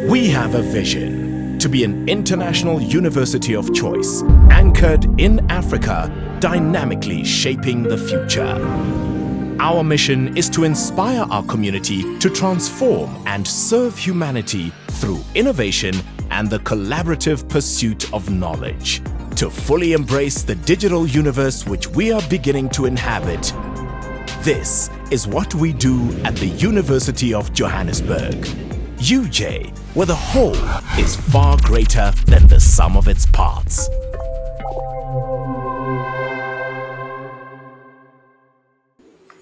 We have a vision to be an international university of choice, anchored in Africa, dynamically shaping the future. Our mission is to inspire our community to transform and serve humanity through innovation and the collaborative pursuit of knowledge. To fully embrace the digital universe which we are beginning to inhabit, this is what we do at the University of Johannesburg. UJ, where the whole is far greater than the sum of its parts.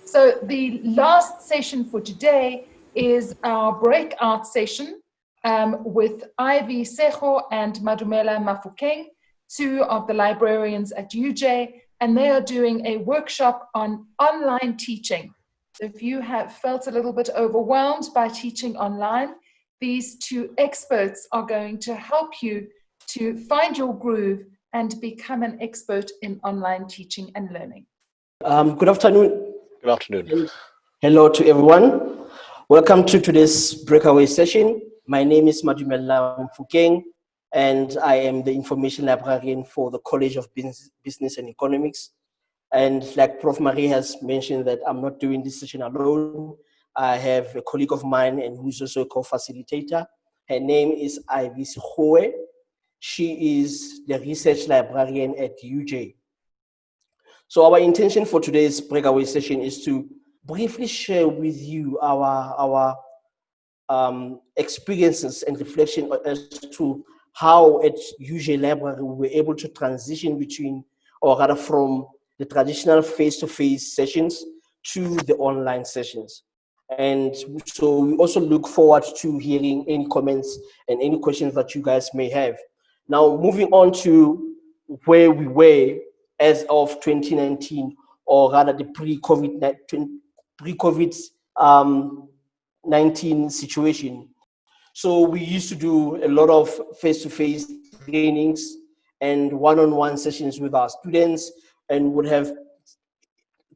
So the last session for today is our breakout session with Ivy Segoe and Madumella Mofokeng, two of the librarians at UJ, and they are doing a workshop on online teaching. So if you have felt a little bit overwhelmed by teaching online, these two experts are going to help you to find your groove and become an expert in online teaching and learning. Good afternoon. Good afternoon. Hello to everyone. Welcome to today's breakaway session. My name is Madumella Mofokeng, and I am the information librarian for the College of Business and Economics. And like Prof. Marie has mentioned, that I'm not doing this session alone. I have a colleague of mine and who's also a co-facilitator. Her name is Ivy Segoe. She is the research librarian at UJ. So our intention for today's breakaway session is to briefly share with you our experiences and reflection as to how at UJ Library we were able to transition between, or rather from the traditional face-to-face sessions to the online sessions. And so we also look forward to hearing any comments and any questions that you guys may have. Now, moving on to where we were as of 2019, or rather the pre-COVID-19 situation. So we used to do a lot of face-to-face trainings and one-on-one sessions with our students, and would have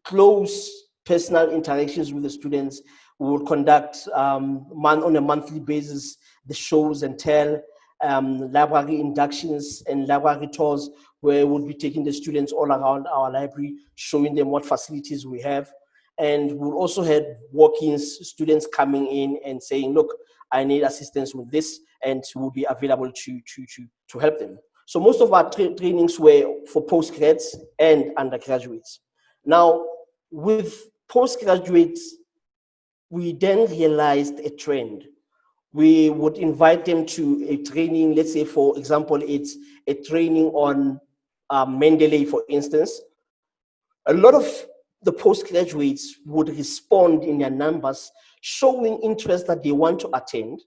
close personal interactions with the students. We would conduct on a monthly basis the shows and tell, library inductions and library tours, where we'll be taking the students all around our library, showing them what facilities we have. And we'll also have walk-ins, students coming in and saying, look, I need assistance with this, and we'll be available to help them. So most of our trainings were for postgrads and undergraduates. Now, with postgraduates, we then realized a trend. We would invite them to a training, let's say, for example, it's a training on Mendeley, for instance. A lot of the postgraduates would respond in their numbers, showing interest that they want to attend.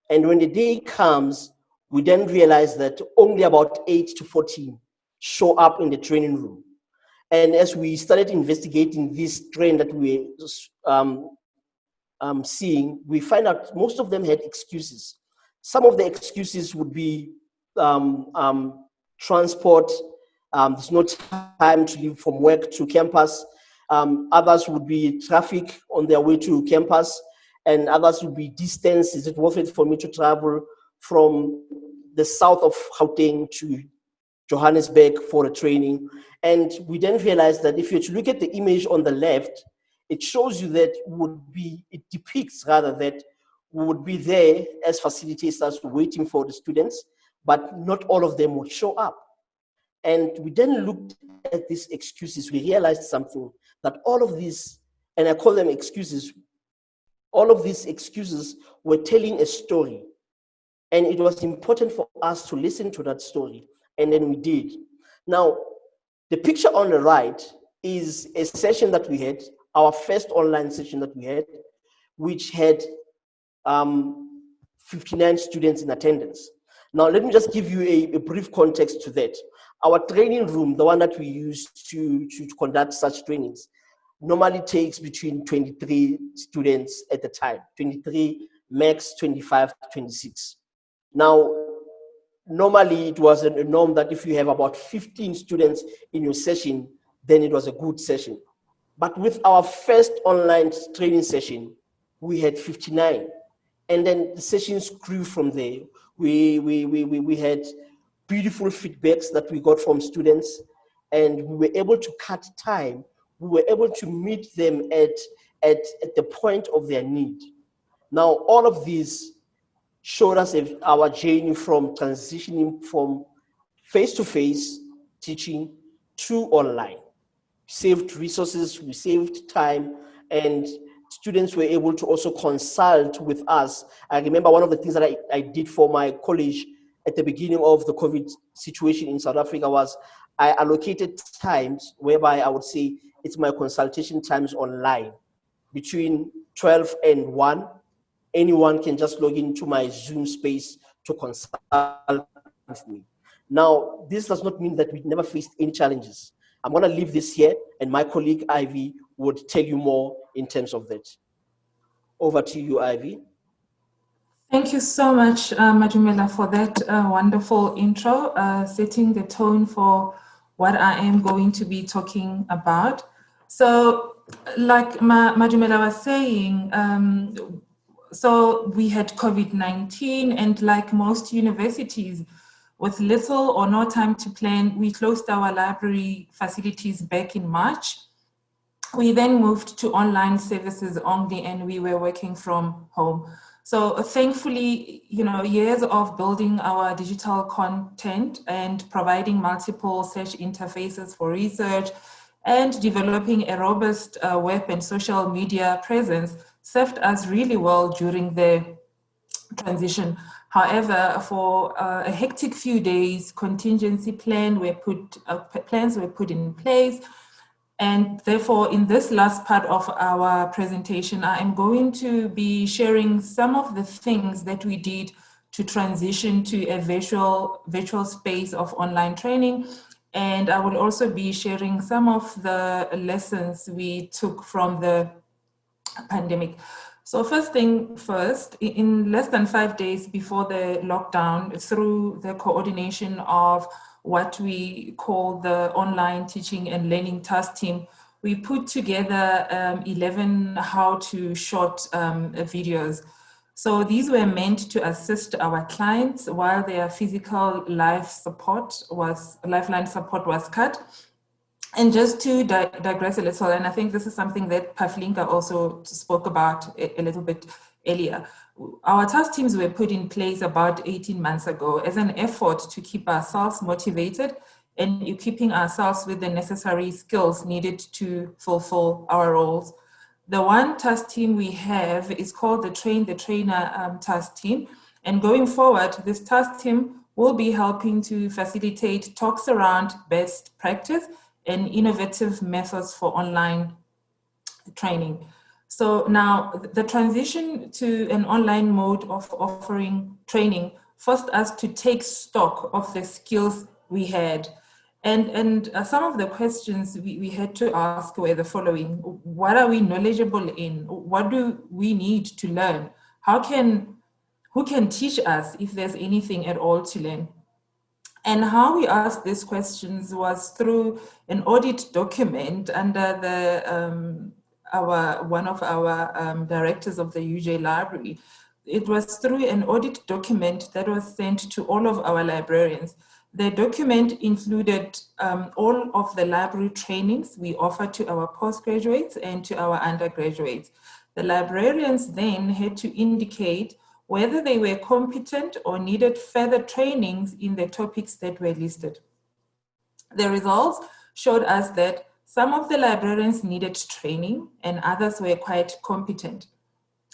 And when the day comes, we then realize that only about 8 to 14 show up in the training room. And as we started investigating this trend that we're seeing, we find out most of them had excuses. Some of the excuses would be transport, there's no time to leave from work to campus. Others would be traffic on their way to campus, and others would be distance. Is it worth it for me to travel from the south of Gauteng to Johannesburg for a training? And we then realized that if you look at the image on the left, it shows you that it depicts rather that we would be there as facilitators waiting for the students, but not all of them would show up. And we then looked at these excuses. We realized something, that all of these, and I call them excuses, all of these excuses were telling a story. And it was important for us to listen to that story. And then we did. Now, the picture on the right is a session that we had, our first online session that we had, which had 59 students in attendance. Now, let me just give you a brief context to that. Our training room, the one that we use to conduct such trainings, normally takes between 23 students at a time, 23, max 25 to 26. Now, normally it was a norm that if you have about 15 students in your session, then it was a good session. But with our first online training session, we had 59. And then the sessions grew from there. We had beautiful feedbacks that we got from students, and we were able to cut time. We were able to meet them at the point of their need. Now, all of these showed us our journey from transitioning from face-to-face teaching to online. Saved resources, we saved time, and students were able to also consult with us. I remember one of the things that I did for my college at the beginning of the COVID situation in South Africa was I allocated times whereby I would say it's my consultation times online. Between 12 and 1, anyone can just log into my Zoom space to consult with me. Now, this does not mean that we never faced any challenges. I'm going to leave this here, and my colleague Ivy would tell you more in terms of that. Over to you, Ivy. Thank you so much, Madumella, for that wonderful intro, setting the tone for what I am going to be talking about. So, like Madumella was saying, so we had COVID-19, and like most universities, with little or no time to plan, we closed our library facilities back in March. We then moved to online services only, and we were working from home. So thankfully, years of building our digital content and providing multiple search interfaces for research and developing a robust web and social media presence served us really well during the transition. However, for a hectic few days, contingency plans were put in place. And therefore, in this last part of our presentation, I am going to be sharing some of the things that we did to transition to a virtual space of online training. And I will also be sharing some of the lessons we took from the pandemic. So first thing first, in less than 5 days before the lockdown, through the coordination of what we call the online teaching and learning task team, we put together 11 how-to short videos. So these were meant to assist our clients while their physical lifeline support was cut. And just to digress a little, and I think this is something that Pavlinka also spoke about a little bit earlier. Our task teams were put in place about 18 months ago as an effort to keep ourselves motivated and equipping ourselves with the necessary skills needed to fulfill our roles. The one task team we have is called the Train the Trainer task team. And going forward, this task team will be helping to facilitate talks around best practice and innovative methods for online training. So now the transition to an online mode of offering training forced us to take stock of the skills we had. And some of the questions we had to ask were the following: what are we knowledgeable in? What do we need to learn? Who can teach us if there's anything at all to learn? And how we asked these questions was through an audit document under the one of our directors of the UJ Library. It was through an audit document that was sent to all of our librarians. The document included all of the library trainings we offer to our postgraduates and to our undergraduates. The librarians then had to indicate whether they were competent or needed further trainings in the topics that were listed. The results showed us that some of the librarians needed training and others were quite competent.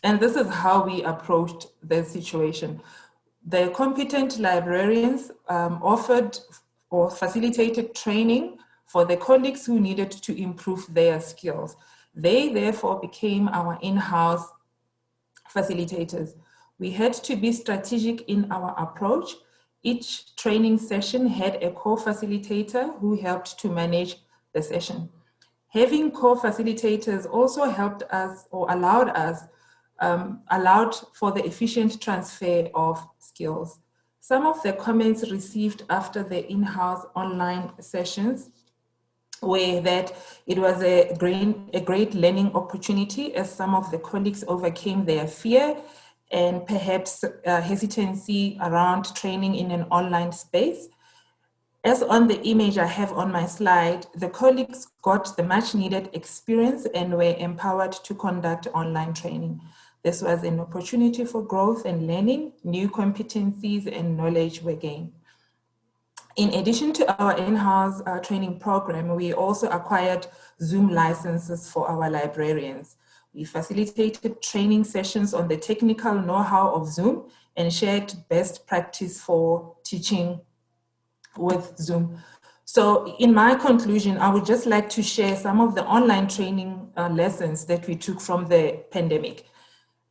And this is how we approached the situation. The competent librarians offered or facilitated training for the colleagues who needed to improve their skills. They therefore became our in-house facilitators. We had to be strategic in our approach. Each training session had a co-facilitator who helped to manage the session. Having co-facilitators also helped us or allowed for the efficient transfer of skills. Some of the comments received after the in-house online sessions were that it was a great learning opportunity as some of the colleagues overcame their fear and perhaps hesitancy around training in an online space. As on the image I have on my slide, the colleagues got the much needed experience and were empowered to conduct online training. This was an opportunity for growth and learning, new competencies and knowledge were gained. In addition to our in-house training program, we also acquired Zoom licenses for our librarians. We facilitated training sessions on the technical know-how of Zoom and shared best practice for teaching with Zoom. So in my conclusion, I would just like to share some of the online training lessons that we took from the pandemic.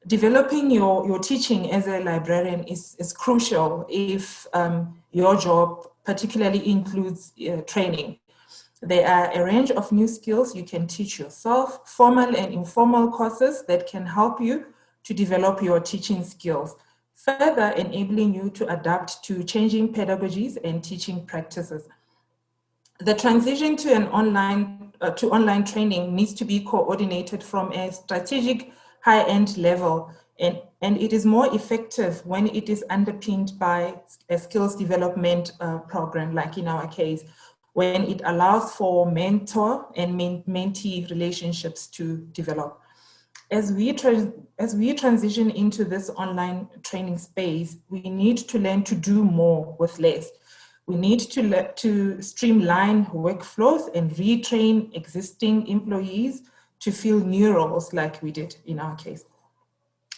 Developing your teaching as a librarian is crucial if your job particularly includes training. There are a range of new skills you can teach yourself, formal and informal courses that can help you to develop your teaching skills, further enabling you to adapt to changing pedagogies and teaching practices. The transition to an online training needs to be coordinated from a strategic high-end level, and it is more effective when it is underpinned by a skills development program, like in our case, when it allows for mentor and mentee relationships to develop. As we transition into this online training space, we need to learn to do more with less. We need to streamline workflows and retrain existing employees to fill new roles like we did in our case.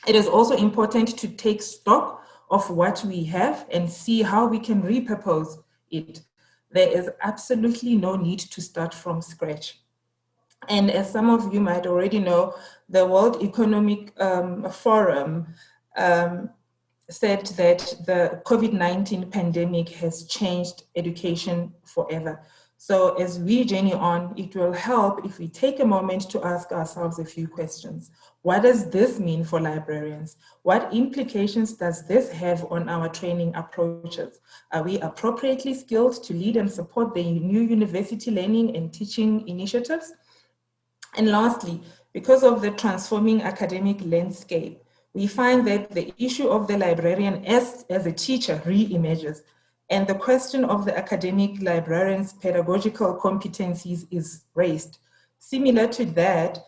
It is also important to take stock of what we have and see how we can repurpose it. There is absolutely no need to start from scratch. And as some of you might already know, the World Economic Forum said that the COVID-19 pandemic has changed education forever. So as we journey on, it will help if we take a moment to ask ourselves a few questions. What does this mean for librarians? What implications does this have on our training approaches? Are we appropriately skilled to lead and support the new university learning and teaching initiatives? And lastly, because of the transforming academic landscape, we find that the issue of the librarian as a teacher re-emerges, and the question of the academic librarian's pedagogical competencies is raised. Similar to that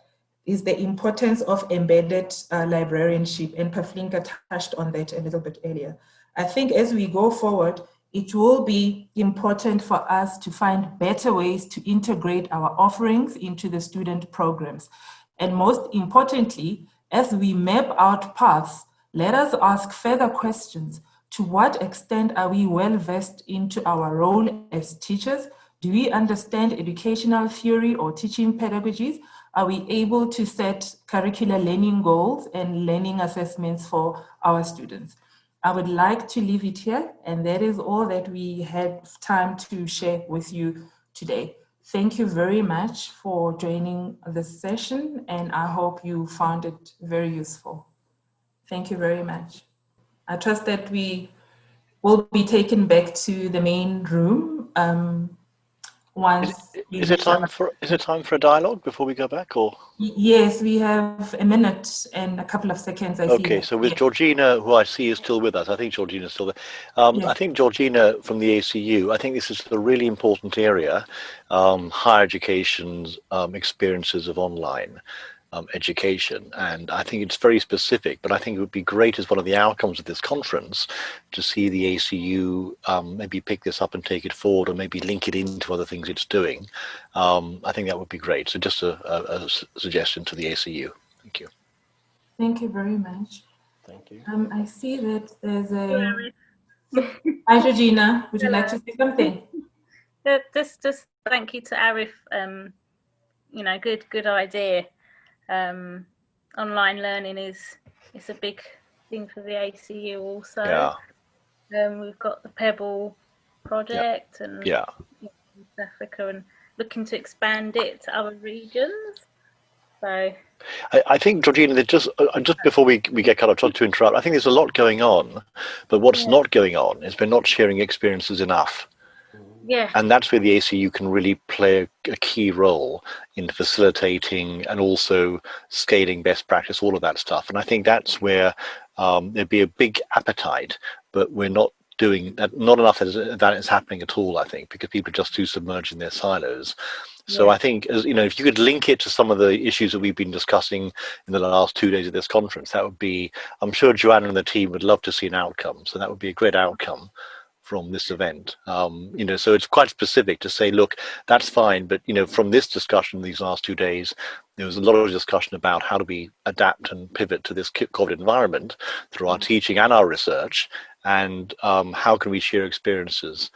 is the importance of embedded librarianship, and Pavlinka touched on that a little bit earlier. I think as we go forward, it will be important for us to find better ways to integrate our offerings into the student programs. And most importantly, as we map out paths, let us ask further questions. To what extent are we well versed into our role as teachers? Do we understand educational theory or teaching pedagogies? Are we able to set curricular learning goals and learning assessments for our students? I would like to leave it here, and that is all that we had time to share with you today. Thank you very much for joining this session, and I hope you found it very useful. Thank you very much. I trust that we will be taken back to the main room once. Is it time for a dialogue before we go back, or? Yes, we have a minute and a couple of seconds. Okay, so with Georgina, who I see is still with us, I think Georgina's still there. I think Georgina from the ACU, I think this is a really important area, higher education experiences of online education, and I think it's very specific, but I think it would be great as one of the outcomes of this conference to see the ACU maybe pick this up and take it forward, or maybe link it into other things it's doing. I think that would be great. So just a suggestion to the ACU. Thank you. Thank you very much. Thank you. I see that there's a... Hi, Georgina. Would you like to say something? Just thank you to Arif. You know, good idea. Online learning is a big thing for the ACU also. Yeah. We've got the Pebble project and East Africa, and looking to expand it to other regions. So I think, Georgina, that just before we get cut off, to interrupt, I think there's a lot going on, but what's not going on is we're not sharing experiences enough. Yeah. And that's where the ACU can really play a key role in facilitating and also scaling best practice, all of that stuff. And I think that's where there'd be a big appetite, but we're not doing that. Not enough that is happening at all, I think, because people are just too submerged in their silos. So I think, as you know, if you could link it to some of the issues that we've been discussing in the last 2 days of this conference, that would be, I'm sure Joanna and the team would love to see an outcome. So that would be a great outcome from this event. You know, so it's quite specific to say, look, that's fine, but you know, from this discussion these last 2 days, there was a lot of discussion about how do we adapt and pivot to this COVID environment through our teaching and our research, and how can we share experiences,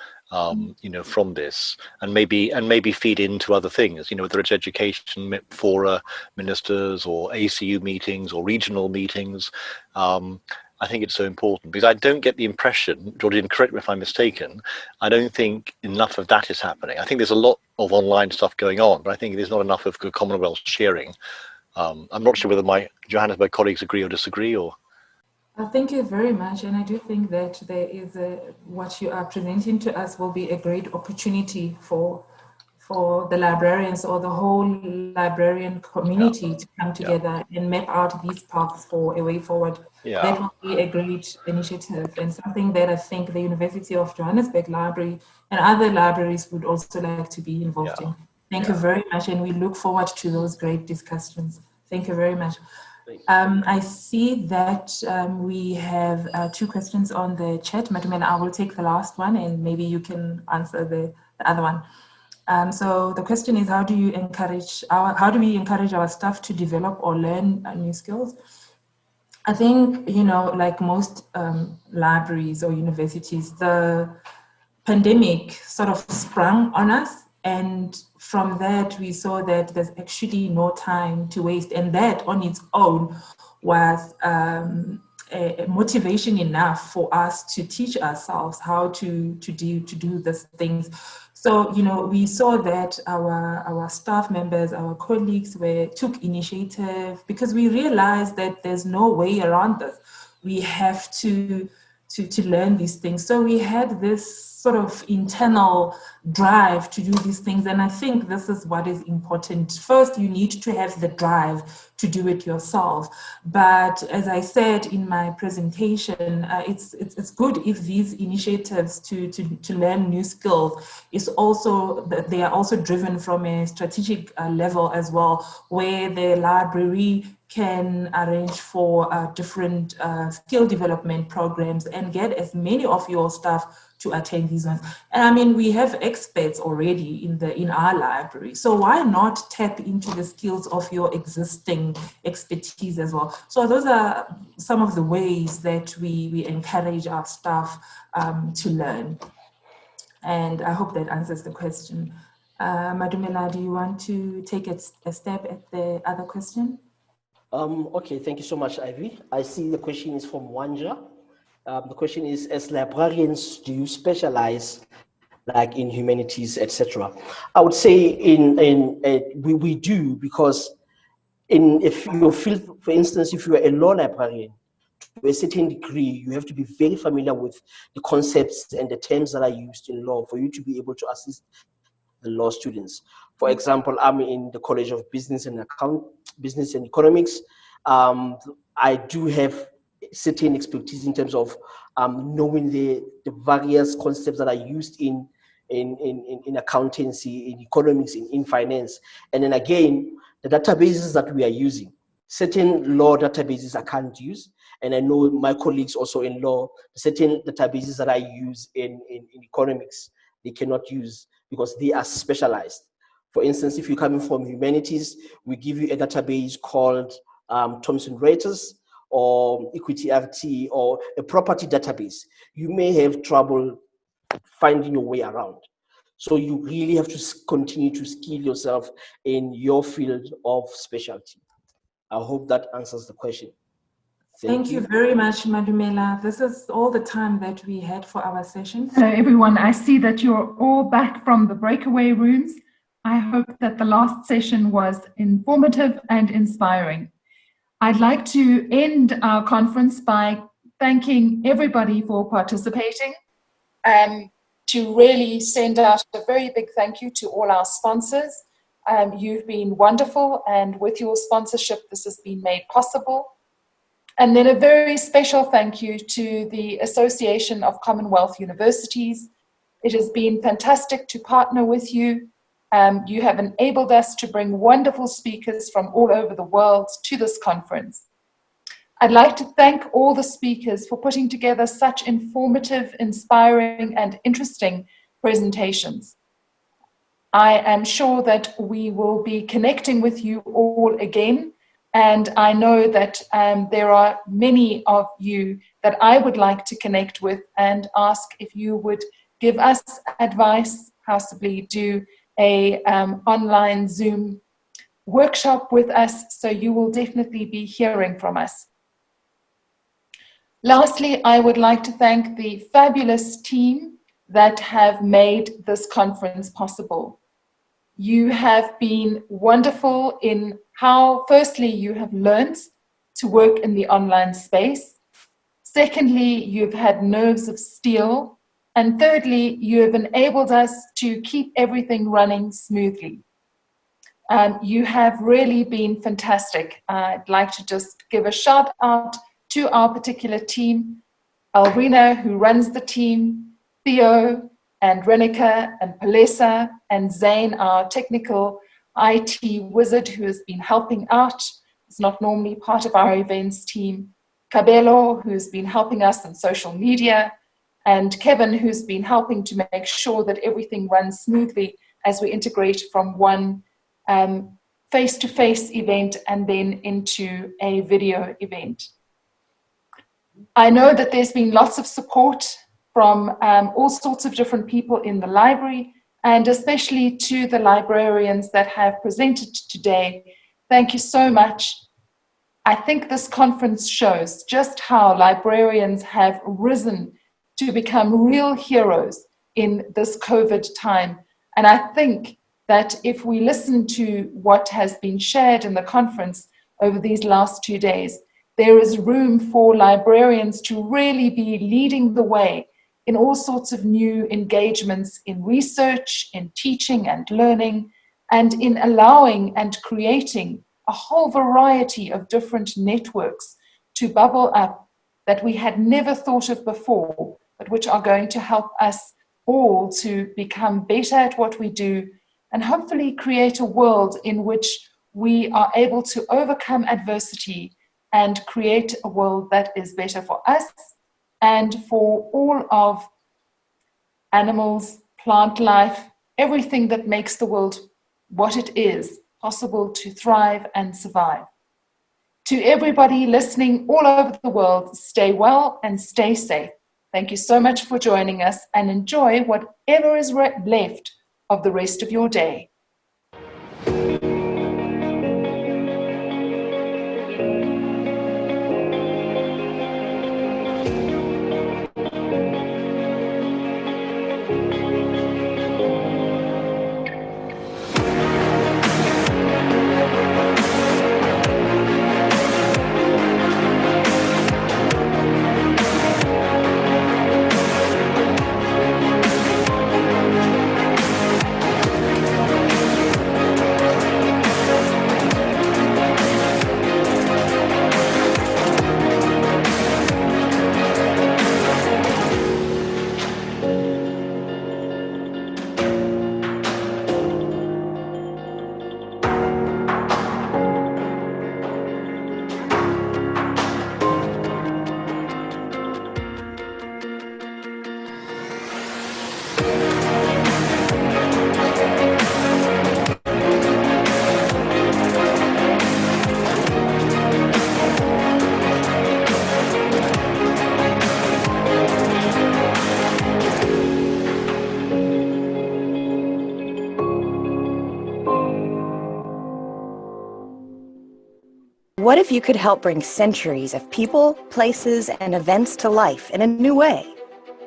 you know, from this, and maybe feed into other things, you know, whether it's education for ministers or ACU meetings or regional meetings. I think it's so important, because I don't get the impression, Georgina, correct me if I'm mistaken, I don't think enough of that is happening. I think there's a lot of online stuff going on, but I think there's not enough of good Commonwealth sharing. I'm not sure whether my Johannesburg colleagues agree or disagree, or... Thank you very much, and I do think that there is what you are presenting to us will be a great opportunity for the librarians or the whole librarian community to come together and map out these paths for a way forward. That will be a great initiative, and something that I think the University of Johannesburg Library and other libraries would also like to be involved in. Thank you very much, and we look forward to those great discussions. Thank you very much. I see that we have 2 questions on the chat. Madumella, I will take the last one, and maybe you can answer the other one. So the question is, how do we encourage our staff to develop or learn new skills? I think, you know, like most libraries or universities, the pandemic sort of sprung on us. And from that, we saw that there's actually no time to waste. And that on its own was a motivation enough for us to teach ourselves how to do these things. So, you know, we saw that our staff members, our colleagues took initiative, because we realized that there's no way around this. We have to learn these things. So we had this sort of internal drive to do these things. And I think this is what is important. First, you need to have the drive to do it yourself. But as I said in my presentation, it's good if these initiatives to learn new skills they are also driven from a strategic level as well, where the library can arrange for different skill development programs and get as many of your staff to attend these ones. And I mean, we have experts already in our library, so why not tap into the skills of your existing expertise as well? So those are some of the ways that we encourage our staff to learn. And I hope that answers the question. Madumella, do you want to take a stab at the other question? Okay, thank you so much, Ivy. I see the question is from Wanja. The question is, as librarians, do you specialize like in humanities, etc.? I would say we do, because if you feel, for instance, if you are a law librarian, to a certain degree, you have to be very familiar with the concepts and the terms that are used in law for you to be able to assist the law students. For example, I'm in the College of Business and Economics. I do have certain expertise in terms of knowing the various concepts that are used in accountancy, in economics, in finance. And then again, the databases that we are using, certain law databases I can't use. And I know my colleagues also in law, certain databases that I use in economics, they cannot use because they are specialized. For instance, if you're coming from humanities, we give you a database called Thomson Reuters or Equity RT or a property database. You may have trouble finding your way around. So you really have to continue to skill yourself in your field of specialty. I hope that answers the question. Thank you very much, Madumella. This is all the time that we had for our session. Hello, everyone. I see that you're all back from the breakaway rooms. I hope that the last session was informative and inspiring. I'd like to end our conference by thanking everybody for participating, and to really send out a very big thank you to all our sponsors. You've been wonderful, and with your sponsorship, this has been made possible. And then a very special thank you to the Association of Commonwealth Universities. It has been fantastic to partner with you. You have enabled us to bring wonderful speakers from all over the world to this conference. I'd like to thank all the speakers for putting together such informative, inspiring, and interesting presentations. I am sure that we will be connecting with you all again, and I know that there are many of you that I would like to connect with and ask if you would give us advice, possibly do a online Zoom workshop with us, so you will definitely be hearing from us. Lastly, I would like to thank the fabulous team that have made this conference possible. You have been wonderful in how, firstly, you have learned to work in the online space. Secondly, you've had nerves of steel. And thirdly, you have enabled us to keep everything running smoothly. You have really been fantastic. I'd like to just give a shout out to our particular team, Alrina, who runs the team, Theo, and Renika, and Palesa, and Zane, our technical IT wizard who has been helping out. It's not normally part of our events team. Cabello, who's been helping us on social media, and Kevin, who's been helping to make sure that everything runs smoothly as we integrate from one face-to-face event and then into a video event. I know that there's been lots of support from all sorts of different people in the library, and especially to the librarians that have presented today. Thank you so much. I think this conference shows just how librarians have risen to become real heroes in this COVID time. And I think that if we listen to what has been shared in the conference over these last 2 days, there is room for librarians to really be leading the way in all sorts of new engagements in research, in teaching and learning, and in allowing and creating a whole variety of different networks to bubble up that we had never thought of before, but which are going to help us all to become better at what we do and hopefully create a world in which we are able to overcome adversity and create a world that is better for us and for all of animals, plant life, everything that makes the world what it is, possible to thrive and survive. To everybody listening all over the world, stay well and stay safe. Thank you so much for joining us, and enjoy whatever is left of the rest of your day. What if you could help bring centuries of people, places, and events to life in a new way,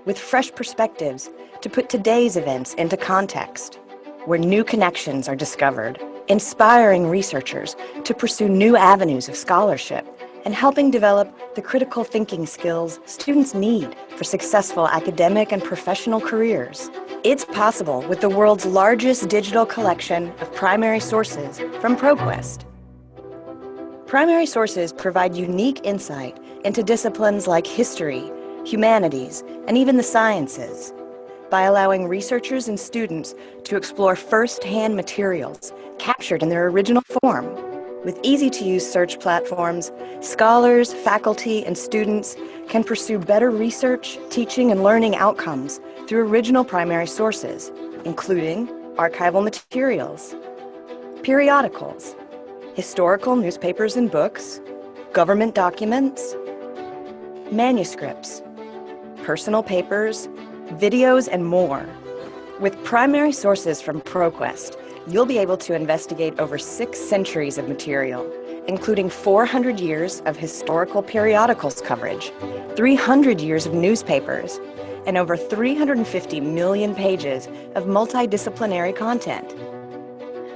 with fresh perspectives to put today's events into context, where new connections are discovered, inspiring researchers to pursue new avenues of scholarship, and helping develop the critical thinking skills students need for successful academic and professional careers? It's possible with the world's largest digital collection of primary sources from ProQuest. Primary sources provide unique insight into disciplines like history, humanities, and even the sciences by allowing researchers and students to explore first-hand materials captured in their original form. With easy-to-use search platforms, scholars, faculty, and students can pursue better research, teaching, and learning outcomes through original primary sources, including archival materials, periodicals, historical newspapers and books, government documents, manuscripts, personal papers, videos, and more. With primary sources from ProQuest, you'll be able to investigate over 6 centuries of material, including 400 years of historical periodicals coverage, 300 years of newspapers, and over 350 million pages of multidisciplinary content.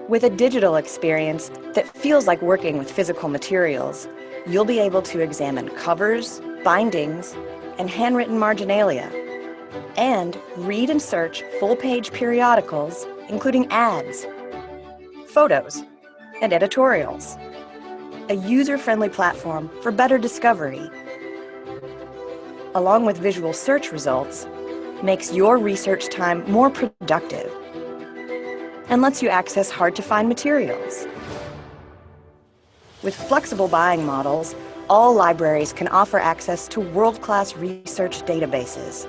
With a digital experience that feels like working with physical materials, you'll be able to examine covers, bindings, and handwritten marginalia, and read and search full-page periodicals, including ads, photos, and editorials. A user-friendly platform for better discovery, along with visual search results, makes your research time more productive and lets you access hard-to-find materials. With flexible buying models, all libraries can offer access to world-class research databases.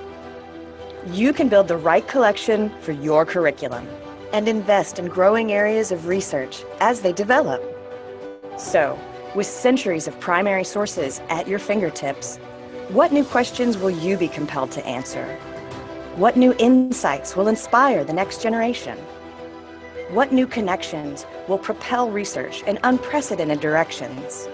You can build the right collection for your curriculum and invest in growing areas of research as they develop. So, with centuries of primary sources at your fingertips, what new questions will you be compelled to answer? What new insights will inspire the next generation? What new connections will propel research in unprecedented directions?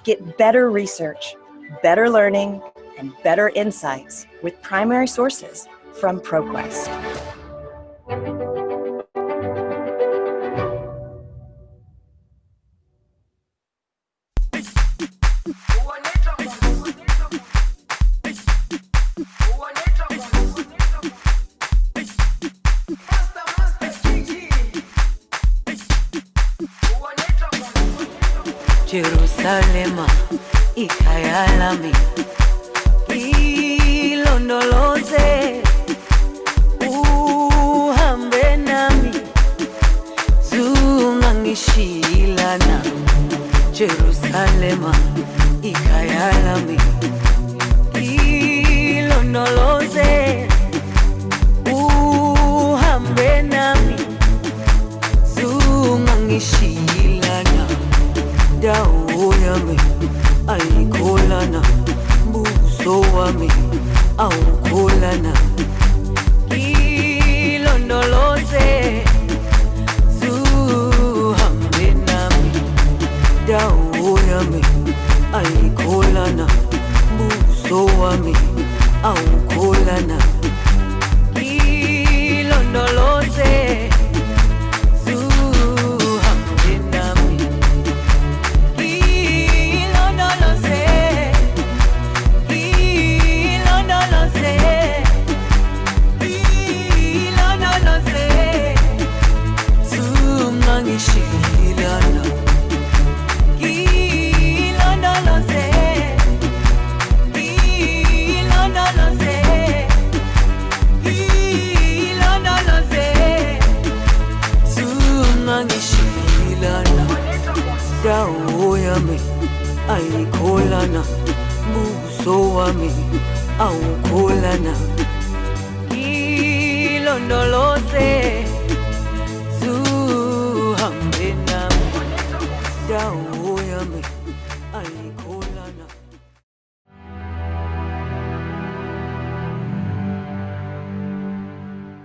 Get better research, better learning, and better insights with primary sources from ProQuest. Jerusalema, ikhaya lami, ilondoloze, uhambe nami, zungangishilana. Jerusalema, ikhaya lami, ilondoloze, uhambe nami, zungangishilana. Dawo yami ayikholana, buso wami awukholana. Ilondoloze, zuhambe nami. Dawo yami ayikholana, buso wami awukholana. Ilondoloze, dawo yami ayikholana, buso wami awukholana. Ilondoloze, zuhambe nami. Dawo yami ayikholana.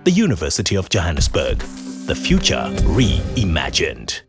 The University of Johannesburg, the future reimagined.